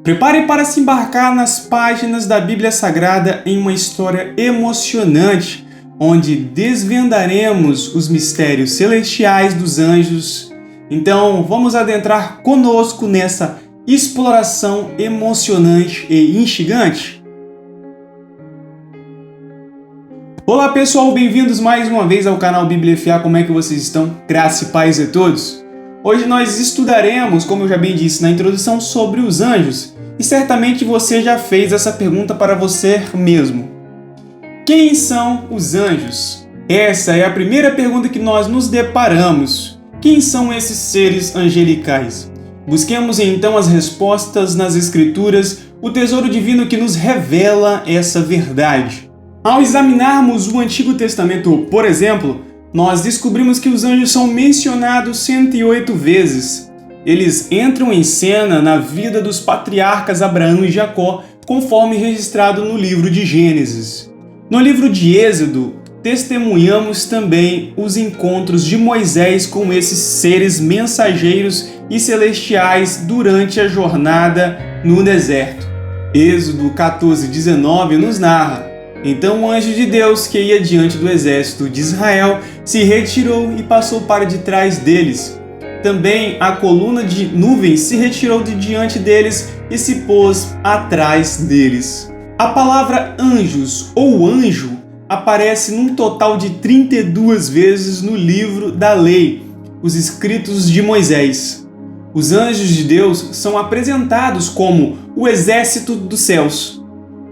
Prepare para se embarcar nas páginas da Bíblia Sagrada em uma história emocionante, onde desvendaremos os mistérios celestiais dos anjos. Então, vamos adentrar conosco nessa exploração emocionante e instigante? Olá pessoal, bem-vindos mais uma vez ao canal Bíblia FA. Como é que vocês estão? Graça e paz a todos! Hoje nós estudaremos, como eu já bem disse na introdução, sobre os anjos. E certamente você já fez essa pergunta para você mesmo. Quem são os anjos? Essa é a primeira pergunta que nós nos deparamos. Quem são esses seres angelicais? Busquemos então as respostas nas Escrituras, o tesouro divino que nos revela essa verdade. Ao examinarmos o Antigo Testamento, por exemplo, nós descobrimos que os anjos são mencionados 108 vezes. Eles entram em cena na vida dos patriarcas Abraão e Jacó, conforme registrado no livro de Gênesis. No livro de Êxodo, testemunhamos também os encontros de Moisés com esses seres mensageiros e celestiais durante a jornada no deserto. Êxodo 14:19 nos narra: então o anjo de Deus, que ia diante do exército de Israel, se retirou e passou para de trás deles. Também a coluna de nuvens se retirou de diante deles e se pôs atrás deles. A palavra anjos ou anjo aparece num total de 32 vezes no livro da lei, os escritos de Moisés. Os anjos de Deus são apresentados como o exército dos céus,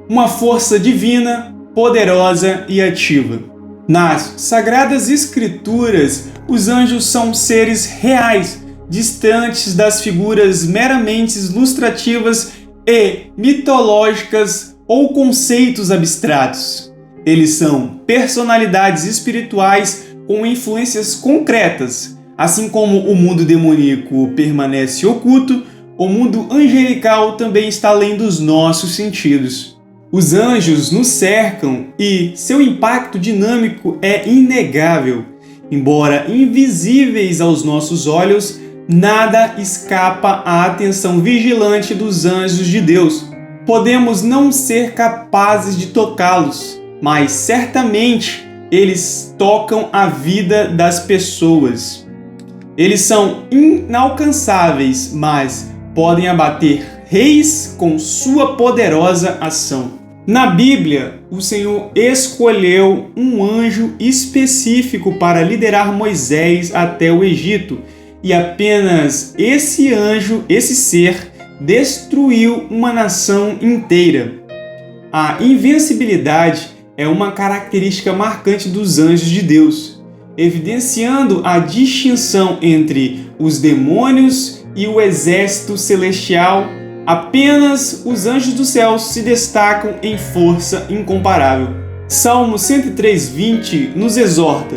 uma força divina, poderosa e ativa. Nas Sagradas Escrituras, os anjos são seres reais, distantes das figuras meramente ilustrativas e mitológicas ou conceitos abstratos. Eles são personalidades espirituais com influências concretas. Assim como o mundo demoníaco permanece oculto, o mundo angelical também está além dos nossos sentidos. Os anjos nos cercam e seu impacto dinâmico é inegável. Embora invisíveis aos nossos olhos, nada escapa à atenção vigilante dos anjos de Deus. Podemos não ser capazes de tocá-los, mas certamente eles tocam a vida das pessoas. Eles são inalcançáveis, mas podem abater reis com sua poderosa ação. Na Bíblia, o Senhor escolheu um anjo específico para liderar Moisés até o Egito, e apenas esse anjo, esse ser, destruiu uma nação inteira. A invencibilidade é uma característica marcante dos anjos de Deus, evidenciando a distinção entre os demônios e o exército celestial. Apenas os anjos dos céus se destacam em força incomparável. Salmo 103:20 nos exorta: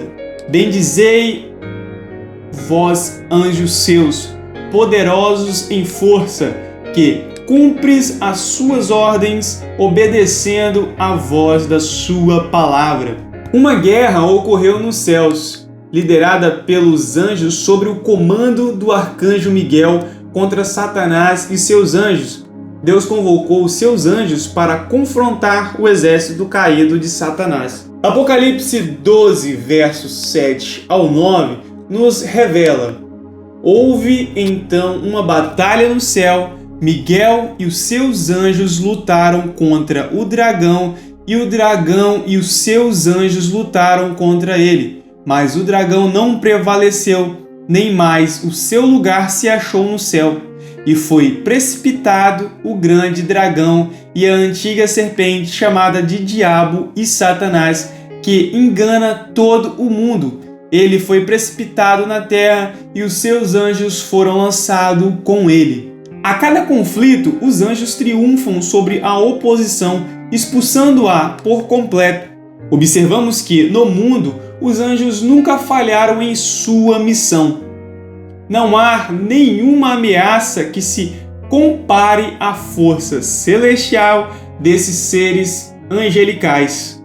bendizei vós, anjos seus, poderosos em força, que cumpres as suas ordens, obedecendo à voz da sua palavra. Uma guerra ocorreu nos céus, liderada pelos anjos sob o comando do arcanjo Miguel contra Satanás e seus anjos. Deus convocou os seus anjos para confrontar o exército caído de Satanás. Apocalipse 12, versos 7 ao 9, nos revela: houve então uma batalha no céu, Miguel e os seus anjos lutaram contra o dragão, e o dragão e os seus anjos lutaram contra ele, mas o dragão não prevaleceu, nem mais o seu lugar se achou no céu. E foi precipitado o grande dragão e a antiga serpente, chamada de Diabo e Satanás, que engana todo o mundo. Ele foi precipitado na terra e os seus anjos foram lançados com ele. A cada conflito, os anjos triunfam sobre a oposição, expulsando-a por completo. Observamos que, no mundo, os anjos nunca falharam em sua missão. Não há nenhuma ameaça que se compare à força celestial desses seres angelicais.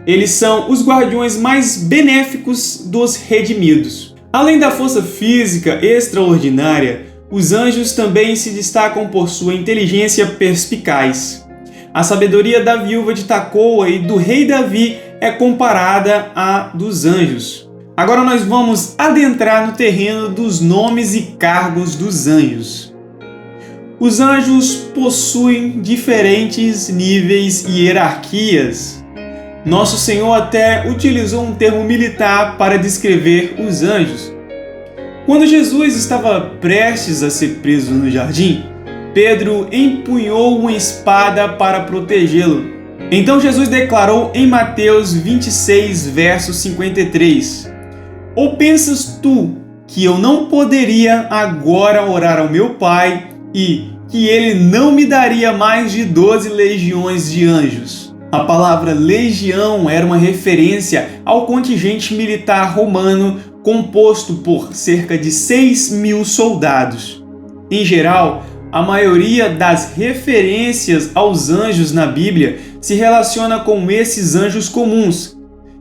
Eles são os guardiões mais benéficos dos redimidos. Além da força física extraordinária, Os anjos também se destacam por sua inteligência perspicaz. A sabedoria da viúva de Tecoa e do rei Davi é comparada à dos anjos. Agora nós vamos adentrar no terreno dos nomes e cargos dos anjos. Os anjos possuem diferentes níveis e hierarquias. Nosso Senhor até utilizou um termo militar para descrever os anjos. Quando Jesus estava prestes a ser preso no jardim, Pedro empunhou uma espada para protegê-lo. Então Jesus declarou em Mateus 26, verso 53: Ou pensas tu que eu não poderia agora orar ao meu Pai e que ele não me daria mais de 12 legiões de anjos? A palavra legião era uma referência ao contingente militar romano composto por cerca de 6.000 soldados. Em geral, a maioria das referências aos anjos na Bíblia se relaciona com esses anjos comuns,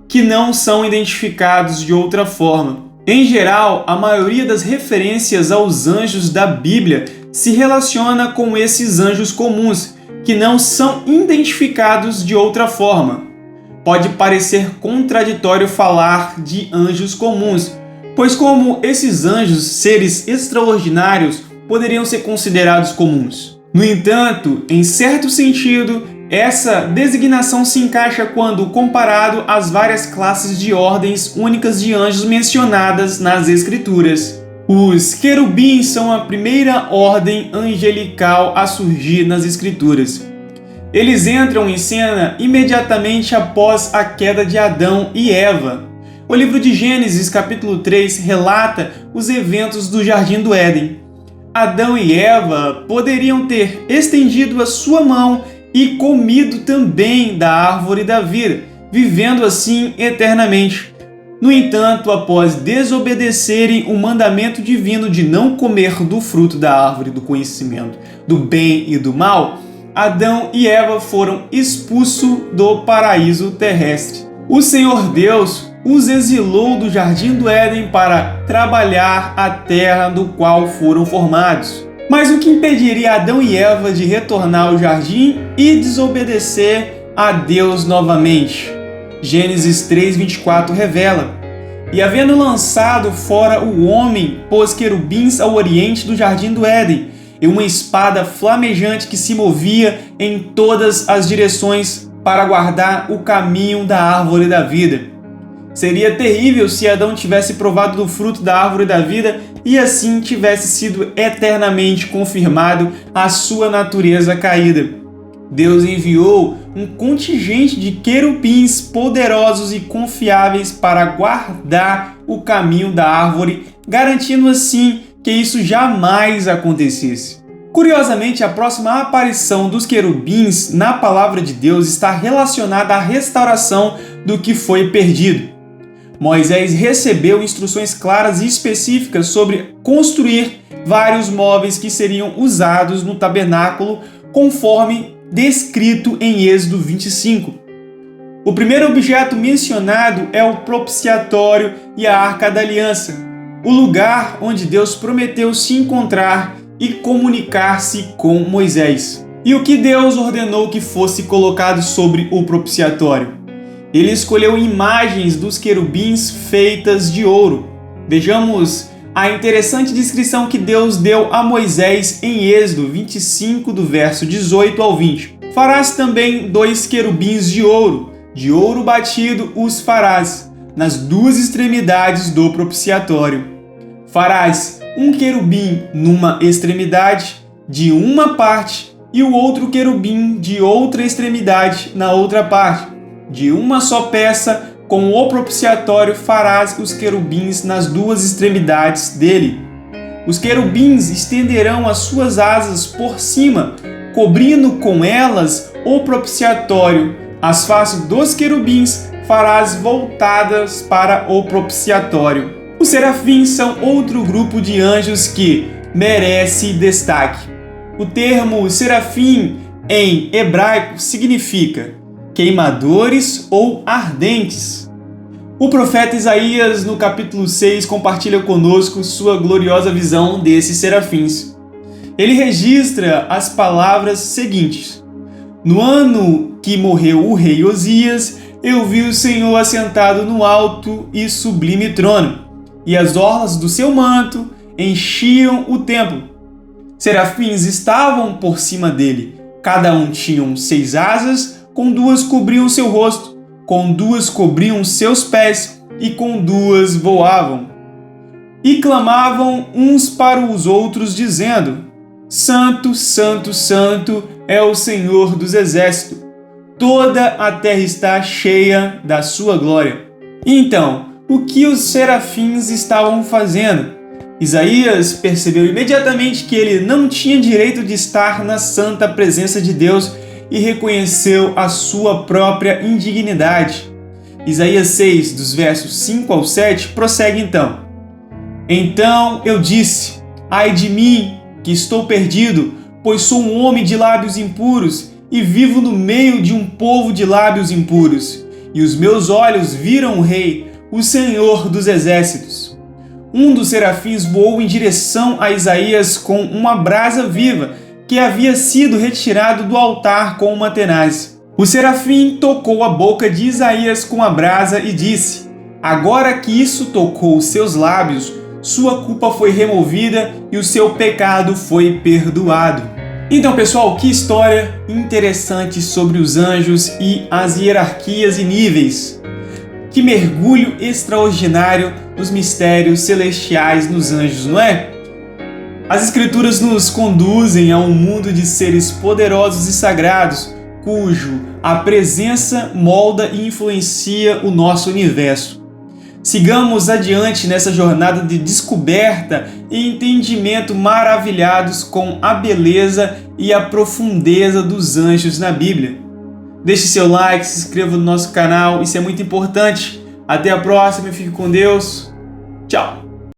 que não são identificados de outra forma. Em geral, a maioria das referências aos anjos da Bíblia se relaciona com esses anjos comuns, que não são identificados de outra forma. Pode parecer contraditório falar de anjos comuns, pois como esses anjos, seres extraordinários, poderiam ser considerados comuns. No entanto, em certo sentido, essa designação se encaixa quando comparado às várias classes de ordens únicas de anjos mencionadas nas Escrituras. Os querubins são a primeira ordem angelical a surgir nas Escrituras. Eles entram em cena imediatamente após a queda de Adão e Eva. O livro de Gênesis, capítulo 3, relata os eventos do Jardim do Éden. Adão e Eva poderiam ter estendido a sua mão e comido também da árvore da vida, vivendo assim eternamente. No entanto, após desobedecerem o mandamento divino de não comer do fruto da árvore do conhecimento do bem e do mal, Adão e Eva foram expulsos do paraíso terrestre. O Senhor Deus os exilou do Jardim do Éden para trabalhar a terra do qual foram formados. Mas o que impediria Adão e Eva de retornar ao jardim e desobedecer a Deus novamente? Gênesis 3:24 revela: E havendo lançado fora o homem, pôs querubins ao oriente do Jardim do Éden, e uma espada flamejante que se movia em todas as direções para guardar o caminho da árvore da vida. Seria terrível se Adão tivesse provado do fruto da árvore da vida e assim tivesse sido eternamente confirmado a sua natureza caída. Deus enviou um contingente de querubins poderosos e confiáveis para guardar o caminho da árvore, garantindo assim que isso jamais acontecesse. Curiosamente, a próxima aparição dos querubins na palavra de Deus está relacionada à restauração do que foi perdido. Moisés recebeu instruções claras e específicas sobre construir vários móveis que seriam usados no tabernáculo, conforme descrito em Êxodo 25. O primeiro objeto mencionado é o propiciatório e a Arca da Aliança, o lugar onde Deus prometeu se encontrar e comunicar-se com Moisés. E o que Deus ordenou que fosse colocado sobre o propiciatório? Ele escolheu imagens dos querubins feitas de ouro. Vejamos a interessante descrição que Deus deu a Moisés em Êxodo 25, do verso 18 ao 20. Farás também 2 querubins de ouro batido os farás nas 2 extremidades do propiciatório. Farás um querubim numa extremidade de uma parte e o outro querubim de outra extremidade na outra parte. De uma só peça, com o propiciatório farás os querubins nas 2 extremidades dele. Os querubins estenderão as suas asas por cima, cobrindo com elas o propiciatório. As faces dos querubins farás voltadas para o propiciatório. Os serafins são outro grupo de anjos que merece destaque. O termo serafim em hebraico significa queimadores ou ardentes. O profeta Isaías, no capítulo 6, compartilha conosco sua gloriosa visão desses serafins. ele registra as palavras seguintes: no ano que morreu o rei Osias, eu vi o Senhor assentado no alto e sublime trono, e as orlas do seu manto enchiam o templo. Serafins estavam por cima dele, cada um tinha 6 asas, com 2 cobriam seu rosto, com 2 cobriam seus pés, e com 2 voavam. E clamavam uns para os outros, dizendo: Santo, Santo, Santo é o Senhor dos exércitos. Toda a terra está cheia da sua glória. Então, o que os serafins estavam fazendo? Isaías percebeu imediatamente que ele não tinha direito de estar na santa presença de Deus e reconheceu a sua própria indignidade. Isaías 6, dos versos 5 ao 7, prossegue então. Então eu disse: ai de mim, que estou perdido, pois sou um homem de lábios impuros e vivo no meio de um povo de lábios impuros. E os meus olhos viram o Rei, o Senhor dos exércitos. Um dos serafins voou em direção a Isaías com uma brasa viva que havia sido retirado do altar com uma tenaz. O serafim tocou a boca de Isaías com a brasa e disse: agora que isso tocou os seus lábios, sua culpa foi removida e o seu pecado foi perdoado. Então, pessoal, que história interessante sobre os anjos e as hierarquias e níveis. Que mergulho extraordinário nos mistérios celestiais nos anjos, não é? As Escrituras nos conduzem a um mundo de seres poderosos e sagrados, cujo a presença molda e influencia o nosso universo. Sigamos adiante nessa jornada de descoberta e entendimento, maravilhados com a beleza e a profundeza dos anjos na Bíblia. Deixe seu like, se inscreva no nosso canal, isso é muito importante. Até a próxima, fique com Deus. Tchau!